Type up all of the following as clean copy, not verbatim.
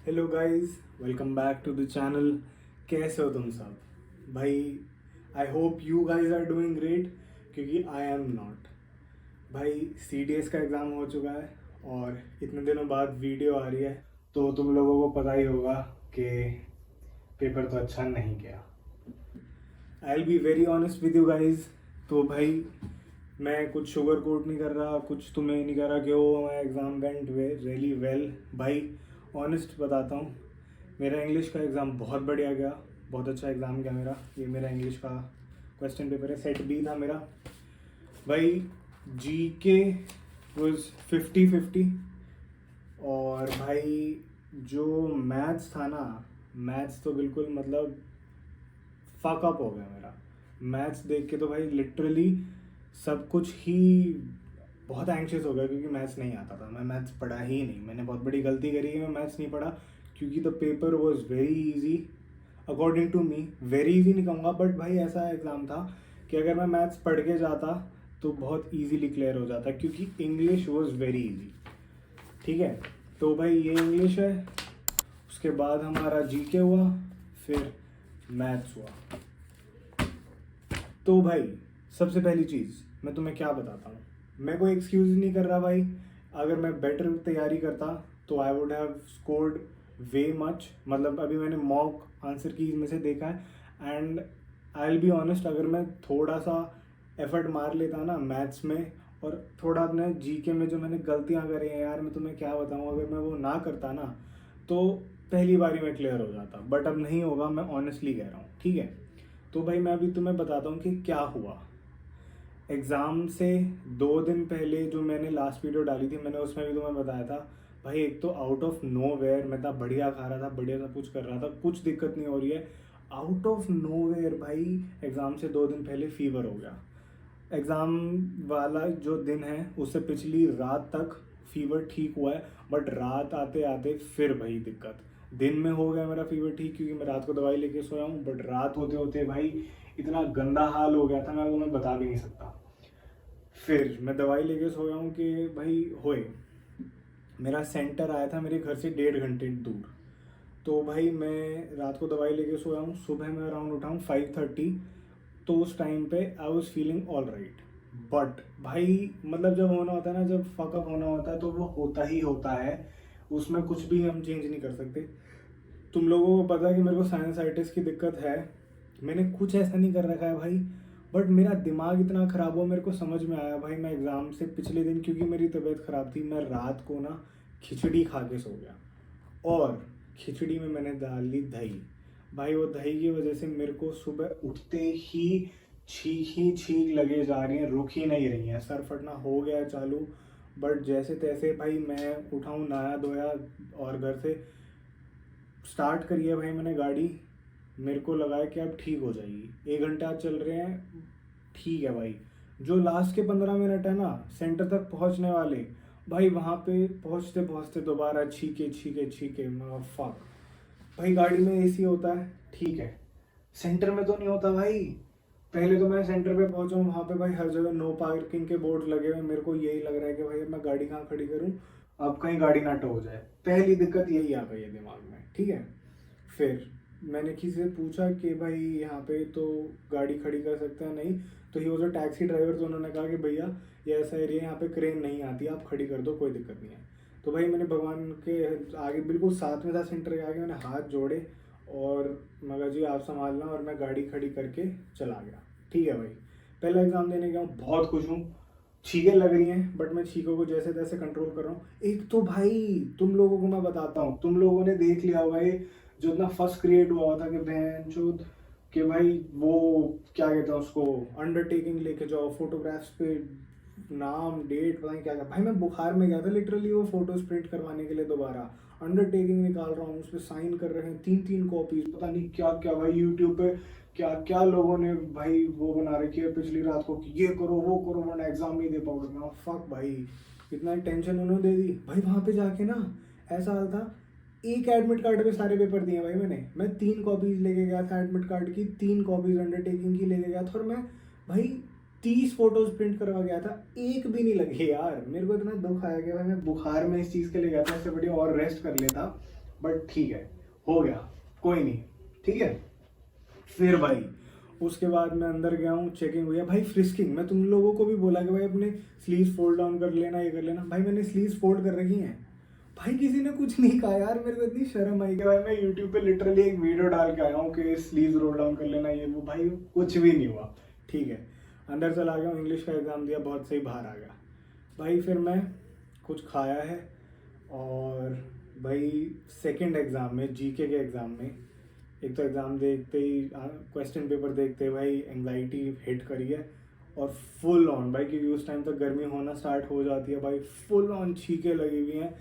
Hello guys, welcome back to the channel. कैसे हो तुम सब भाई? I hope you guys are doing great, क्योंकि आई एम नॉट। भाई CDS का एग्ज़ाम हो चुका है और इतने दिनों बाद वीडियो आ रही है, तो तुम लोगों को पता ही होगा कि पेपर तो अच्छा नहीं गया। I will be very honest with you guys. तो भाई मैं कुछ शुगर कोट नहीं कर रहा, कुछ तुम्हें नहीं कर रहा कि वो my exam went really well. भाई ऑनेस्ट बताता हूँ, मेरा इंग्लिश का एग्ज़ाम बहुत बढ़िया गया, बहुत अच्छा एग्ज़ाम गया मेरा। ये मेरा इंग्लिश का क्वेश्चन पेपर है, सेट बी था मेरा। भाई GK वाज 50-50। और भाई जो मैथ्स था ना, मैथ्स तो बिल्कुल मतलब फक अप हो गया मेरा। मैथ्स देख के तो भाई लिटरली सब कुछ ही बहुत एंग्शियस हो गया, क्योंकि मैथ्स नहीं आता था। मैं मैथ्स पढ़ा ही नहीं, मैंने बहुत बड़ी गलती करी है, मैं मैथ्स नहीं पढ़ा, क्योंकि the paper was very easy according to me. Very easy नहीं कहूँगा, बट भाई ऐसा एग्ज़ाम था कि अगर मैं मैथ्स पढ़ के जाता तो बहुत ईजीली क्लियर हो जाता, क्योंकि इंग्लिश वॉज वेरी ईजी। ठीक है, तो भाई ये इंग्लिश है, उसके बाद हमारा GK हुआ, फिर मैथ्स हुआ। तो भाई सबसे पहली चीज़ मैं तुम्हें क्या बताता हूँ, मैं कोई एक्सक्यूज़ नहीं कर रहा भाई। अगर मैं बेटर तैयारी करता तो I would have scored way much. मतलब अभी मैंने मॉक आंसर की में से देखा है, and I will be honest, अगर मैं थोड़ा सा एफर्ट मार लेता ना मैथ्स में, और थोड़ा अपने GK में जो मैंने गलतियाँ करी हैं यार, मैं तुम्हें क्या बताऊँ, अगर मैं वो ना करता ना तो पहली बारी में क्लियर हो जाता। बट अब नहीं होगा, मैं ऑनेस्टली कह रहा हूँ। ठीक है, तो भाई मैं अभी तुम्हें बताता हूँ कि क्या हुआ। एग्ज़ाम से 2 दिन पहले जो मैंने लास्ट वीडियो डाली थी, मैंने उसमें भी तुम्हें बताया था भाई, एक तो आउट ऑफ नो वेयर मैं था, बढ़िया खा रहा था, बढ़िया सब कुछ कर रहा था, कुछ दिक्कत नहीं हो रही है। आउट ऑफ नो वेयर भाई एग्ज़ाम से 2 दिन पहले फीवर हो गया। एग्ज़ाम वाला जो दिन है उससे पिछली रात तक फीवर ठीक हुआ है, बट रात आते आते फिर वही दिक्कत। दिन में हो गया मेरा फीवर ठीक, क्योंकि मैं रात को दवाई लेके सोया हूँ, बट रात होते होते भाई इतना गंदा हाल हो गया था, मैं तुम्हें बता भी नहीं सकता। फिर मैं दवाई लेके सोया हूँ कि भाई होए। मेरा सेंटर आया था मेरे घर से 1.5 घंटे दूर। तो भाई मैं रात को दवाई लेके सोया हूँ, सुबह मैं अराउंड उठा हूँ 5:30। तो उस टाइम पे I was feeling all right. But भाई मतलब जब होना होता है ना, जब फकअप होना होता है तो वो होता ही होता है, उसमें कुछ भी हम चेंज नहीं कर सकते। तुम लोगों को पता है कि मेरे को साइनसाइटिस की दिक्कत है। मैंने कुछ ऐसा नहीं कर रखा है भाई, बट मेरा दिमाग इतना ख़राब हुआ, मेरे को समझ में आया भाई, मैं एग्ज़ाम से पिछले दिन, क्योंकि मेरी तबीयत ख़राब थी, मैं रात को ना खिचड़ी खा के सो गया। और खिचड़ी में मैंने डाल ली दही। भाई वो दही की वजह से मेरे को सुबह उठते ही छींक ही छींक लगे जा रही हैं, रुक ही नहीं रही हैं, सर फटना हो गया चालू। बट जैसे तैसे भाई मैं उठाऊँ, नहाया धोया और घर से स्टार्ट करी है भाई मैंने गाड़ी। मेरे को लगा है कि अब ठीक हो जाएगी, 1 घंटा चल रहे हैं, ठीक है भाई। जो लास्ट के 15 मिनट है ना सेंटर तक पहुंचने वाले, भाई वहां पे पहुंचते पहुंचते दोबारा छीके छीके छीके, मैं फक। भाई गाड़ी में AC होता है, ठीक है, सेंटर में तो नहीं होता भाई। पहले तो मैं सेंटर पे पहुंचा हूँ, वहां पे भाई हर जगह नो पार्किंग के बोर्ड लगे हुए हैं। मेरे को यही लग रहा है कि भाई अब मैं गाड़ी कहाँ खड़ी करूँ, अब कहीं गाड़ी ना टो हो जाए। पहली दिक्कत यही आ गई है दिमाग में। ठीक है, फिर मैंने किसी से पूछा कि भाई यहाँ पे तो गाड़ी खड़ी कर सकते हैं नहीं, तो he was a taxi driver, तो उन्होंने कहा कि भैया ये ऐसा एरिया, यहाँ पे क्रेन नहीं आती, आप खड़ी कर दो, कोई दिक्कत नहीं है। तो भाई मैंने भगवान के आगे बिल्कुल साथ में था, सेंटर के आगे, मैंने हाथ जोड़े और मगर जी आप संभालना, और मैं गाड़ी खड़ी करके चला गया। ठीक है भाई, पहला एग्ज़ाम देने गया हूँ, बहुत खुश हूँ। छींकें लग रही हैं, बट मैं छींकों को जैसे तैसे कंट्रोल कर रहा हूँ। एक तो भाई तुम लोगों को मैं बताता हूँ, तुम लोगों ने देख लिया होगा ये जो इतना फर्स्ट क्रिएट हुआ था कि बहन चोद, कि भाई वो क्या कहते हैं उसको, अंडरटेकिंग लेके जाओ, फोटोग्राफ्स पे नाम डेट पता नहीं क्या क्या। भाई मैं बुखार में गया था लिटरली वो फोटोज प्रिंट करवाने के लिए, दोबारा अंडरटेकिंग निकाल रहा हूँ, उस पर साइन कर रहे हैं 3-3 कॉपीज, पता नहीं क्या क्या। भाई यूट्यूब पे क्या क्या लोगों ने भाई वो बना रखी है पिछली रात को कि ये करो वो करो वरना एग्जाम नहीं दे पाओगे। मैं फक भाई, इतना टेंशन उन्होंने दे दी भाई। वहां पे जाके ना ऐसा हाल था, एक एडमिट कार्ड पे सारे पेपर दिए भाई मैं 3 कॉपीज लेके गया था एडमिट कार्ड की, 3 कॉपीज अंडरटेकिंग की लेके गया था, और मैं भाई 30 फोटोज प्रिंट करवा गया था, एक भी नहीं लगी यार। मेरे को इतना दुख आया कि भाई मैं बुखार में इस चीज़ के लिए गया था, इससे बढ़िया और रेस्ट कर लेता। बट ठीक है, हो गया, कोई नहीं, ठीक है। फिर भाई उसके बाद मैं अंदर गया हूँ, चेकिंग हुई है भाई, फ्रिस्किंग। मैं तुम लोगों को भी बोला कि भाई अपने स्लीव्स फोल्ड डाउन कर लेना, ये कर लेना, भाई मैंने स्लीव्स फोल्ड कर रखी हैं, भाई किसी ने कुछ नहीं कहा यार। मेरे को इतनी शर्म आई कि भाई मैं यूट्यूब पे लिटरली एक वीडियो डाल के आया हूँ कि स्लीव्स रोल डाउन कर लेना, ये वो, भाई कुछ भी नहीं हुआ, ठीक है। अंदर चला गया हूँ, इंग्लिश का एग्ज़ाम दिया, बहुत सही, बाहर आ गया भाई। फिर मैं कुछ खाया है, और भाई सेकंड एग्ज़ाम में, जीके के एग्ज़ाम में, एक तो एग्ज़ाम देखते ही, क्वेश्चन पेपर देखते ही भाई एंग्जाइटी हिट करी है, और फुल ऑन भाई, क्योंकि उस टाइम तक गर्मी होना स्टार्ट हो जाती है भाई, फुल ऑन छींकें लगी हुई हैं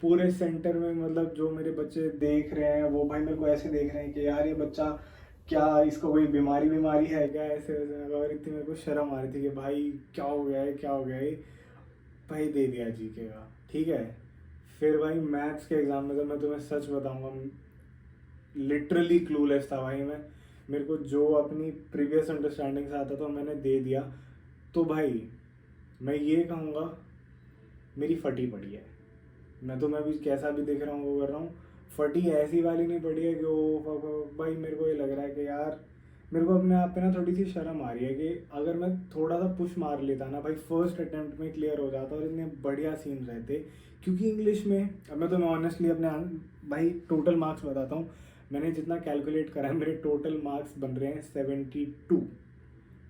पूरे सेंटर में। मतलब जो मेरे बच्चे देख रहे हैं वो भाई मेरे को ऐसे देख रहे हैं कि यार ये बच्चा क्या, इसको कोई बीमारी बीमारी है क्या, ऐसे वैसे। और इतनी मेरे को शर्म आ रही थी कि भाई क्या हो गया है, क्या हो गया है। भाई दे दिया जीके का, ठीक है। फिर भाई मैथ्स के एग्ज़ाम में तो मैं तुम्हें सच बताऊंगा, लिटरली क्लूलेस था भाई मैं। मेरे को जो अपनी प्रीवियस अंडरस्टैंडिंग से आता था मैंने दे दिया। तो भाई मैं ये कहूँगा, मेरी फटी पड़ी है। मैं भी कैसा भी दिख रहा हूँ वो कर रहा हूँ, फटी ऐसी वाली नहीं पड़ी है कि भाई मेरे को ये लग रहा है कि यार, मेरे को अपने आप पे ना थोड़ी सी शर्म आ रही है कि अगर मैं थोड़ा सा पुश मार लेता ना भाई, फर्स्ट अटेम्प्ट में क्लियर हो जाता और इतने बढ़िया सीन रहते। क्योंकि इंग्लिश में, अब मैं तुम्हें ऑनेस्टली अपने भाई टोटल मार्क्स बताता हूँ। मैंने जितना कैलकुलेट करा है, मेरे टोटल मार्क्स बन रहे हैं 72,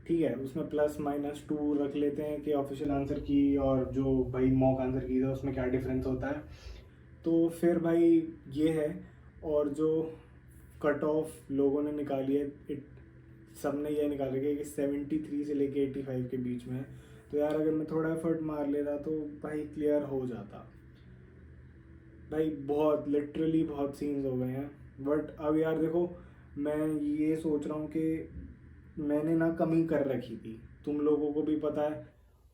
ठीक है। उसमें प्लस माइनस 2 रख लेते हैं कि ऑफिशियल आंसर की और जो भाई मॉक आंसर की था उसमें क्या डिफरेंस होता है। तो फिर भाई ये है, और जो कट ऑफ लोगों ने निकाली है, सब ने ये निकाल रखी है कि 73 से लेके 85 के बीच में है। तो यार अगर मैं थोड़ा एफर्ट मार लेता तो भाई क्लियर हो जाता। भाई बहुत लिटरली बहुत सीन्स हो गए हैं। बट अब यार देखो, मैं ये सोच रहा हूँ कि मैंने ना कमी कर रखी थी, तुम लोगों को भी पता है,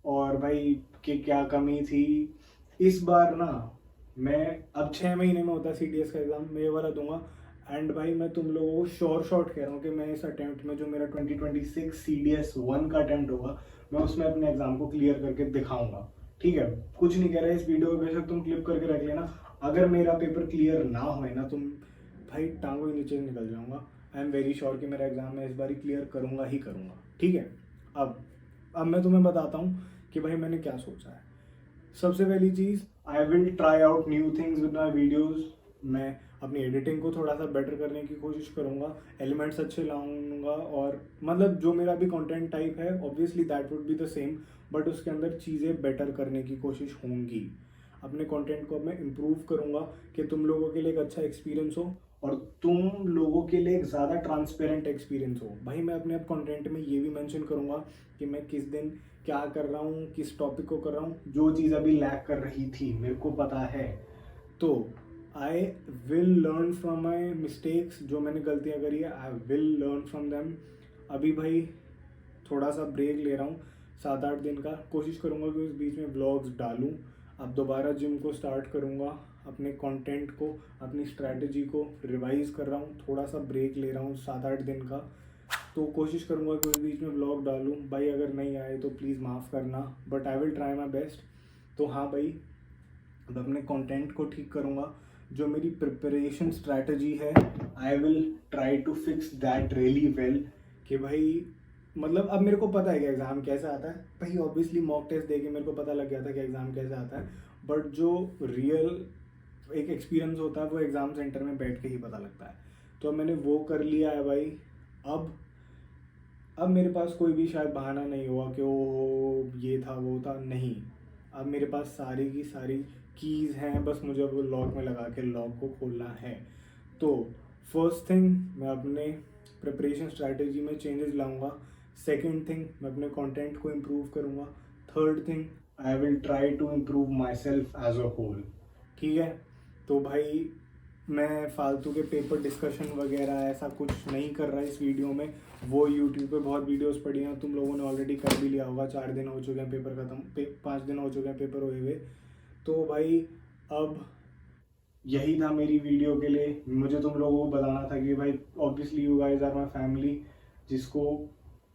और भाई कि क्या कमी थी। इस बार ना मैं, अब 6 महीने में होता है CDS का एग्ज़ाम, मैं ये वाला दूंगा। एंड भाई मैं तुम लोगों को श्योर शॉट कह रहा हूँ कि मैं इस अटेम्प्ट में, जो मेरा 2026 CDS 1 का अटेम्प्ट होगा, मैं उसमें अपने एग्ज़ाम को क्लियर करके दिखाऊंगा, ठीक है। कुछ नहीं कह रहा है, इस वीडियो को बेशक तुम क्लिप करके रख लेना। अगर मेरा पेपर क्लियर ना होए ना, तुम भाई टांगों ही नीचे निकल जाऊंगा। आई एम वेरी श्योर कि मेरा एग्ज़ाम मैं इस बार क्लियर करूंगा ही करूंगा, ठीक है। अब अब मैं तुम्हें बताता हूँ कि भाई मैंने क्या सोचा है। सबसे पहली चीज़, I will try out new things with my videos. मैं अपनी एडिटिंग को थोड़ा सा बेटर करने की कोशिश करूँगा, एलिमेंट्स अच्छे लाऊंगा, और मतलब जो मेरा भी कंटेंट टाइप है obviously that would be the same, but उसके अंदर चीज़ें बेटर करने की कोशिश होंगी। अपने कंटेंट को मैं इम्प्रूव करूँगा कि तुम लोगों के लिए एक अच्छा एक्सपीरियंस हो, और तुम लोगों के लिए एक ज़्यादा ट्रांसपेरेंट एक्सपीरियंस हो। भाई मैं अपने आप कंटेंट में ये भी मेंशन करूँगा कि मैं किस दिन क्या कर रहा हूँ, किस टॉपिक को कर रहा हूँ। जो चीज़ अभी लैक कर रही थी मेरे को पता है, तो I will learn from my mistakes. जो मैंने गलतियाँ करी है, I will learn from them. अभी भाई थोड़ा सा ब्रेक ले रहा हूँ 7-8 दिन का, कोशिश करूँगा कि उस बीच में व्लॉग्स डालूँ। अब दोबारा जिम को स्टार्ट करूँगा, अपने कंटेंट को, अपनी स्ट्रैटेजी को रिवाइज कर रहा हूँ, थोड़ा सा ब्रेक ले रहा हूँ 7-8 दिन का। तो कोशिश करूँगा कि उस बीच में व्लॉग डालूँ। भाई अगर नहीं आए तो प्लीज़ माफ़ करना, but I will try my best. तो हाँ भाई, अब अपने कंटेंट को ठीक करूँगा, जो मेरी प्रिपरेशन स्ट्रैटेजी है I will try to fix that really well. कि भाई मतलब अब मेरे को पता है कि एग्ज़ाम कैसे आता है भाई, ऑब्वियसली मॉक टेस्ट देके मेरे को पता लग गया था कि एग्ज़ाम कैसे आता है, बट जो रियल एक एक्सपीरियंस होता है वो एग्ज़ाम सेंटर में बैठ के ही पता लगता है। तो अब मैंने वो कर लिया है भाई। अब मेरे पास कोई भी शायद बहाना नहीं हुआ कि ओ ये था वो था, नहीं। अब मेरे पास सारी की सारी कीज़ हैं, बस मुझे वो लॉक में लगा के लॉक को खोलना है। तो फर्स्ट थिंग, मैं अपने प्रिपरेशन स्ट्रैटेजी में चेंजेस लाऊंगा। सेकंड थिंग, मैं अपने कंटेंट को इम्प्रूव करूंगा। Third thing, I will try to improve myself as a whole, ठीक है। तो भाई मैं फालतू के पेपर डिस्कशन वगैरह ऐसा कुछ नहीं कर रहा इस वीडियो में। वो यूट्यूब पे बहुत वीडियोस पड़ी हैं, तुम लोगों ने ऑलरेडी कर भी लिया होगा। 4 दिन हो चुके हैं पेपर ख़त्म, 5 दिन हो चुके हैं पेपर हुए हुए। तो भाई अब यही था मेरी वीडियो के लिए। मुझे तुम लोगों को बताना था कि भाई obviously you guys are my family, जिसको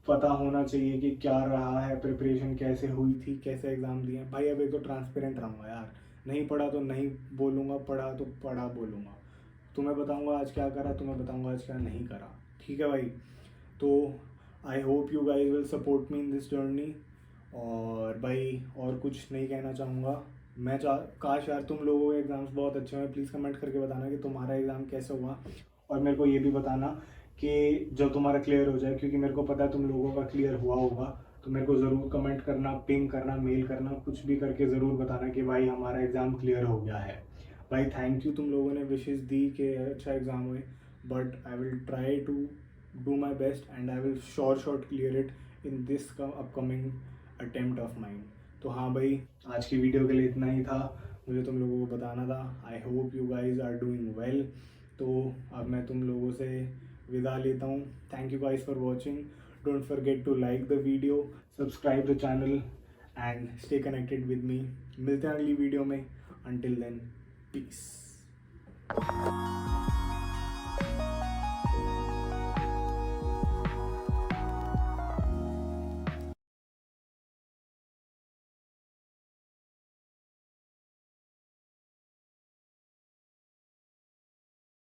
पता होना चाहिए कि क्या रहा है, प्रिपरेशन कैसे हुई थी, कैसे एग्ज़ाम दिए भाई। अब एक तो ट्रांसपेरेंट रहूँगा यार, नहीं पढ़ा तो नहीं बोलूँगा, पढ़ा तो पढ़ा बोलूँगा। तुम्हें बताऊंगा आज क्या करा, तुम्हें बताऊंगा आज क्या नहीं करा, ठीक है भाई। तो आई hope you guys will support me in this journey. और भाई और कुछ नहीं कहना चाहूँगा। मैं काश यार तुम लोगों के एग्ज़ाम्स बहुत अच्छे हुए। प्लीज़ कमेंट करके बताना कि तुम्हारा एग्ज़ाम कैसे हुआ, और मेरे को ये भी बताना कि जब तुम्हारा क्लियर हो जाए, क्योंकि मेरे को पता है तुम लोगों का क्लियर हुआ होगा, तो मेरे को ज़रूर कमेंट करना, पिंग करना, मेल करना, कुछ भी करके ज़रूर बताना कि भाई हमारा एग्ज़ाम क्लियर हो गया है। भाई थैंक यू, तुम लोगों ने विशेस दी कि अच्छा एग्ज़ाम हुए, but I will try to do my best and I will sure clear it in this upcoming attempt of mind. तो हाँ भाई, आज की वीडियो के लिए इतना ही था, मुझे तुम लोगों को बताना था। I hope you guys are doing well. तो अब मैं तुम लोगों से विदा लेता हूँ। Thank you guys for watching. Don't forget to like the video, subscribe the channel and stay connected with me. मिलते हैं अगली वीडियो में। Until then, piece.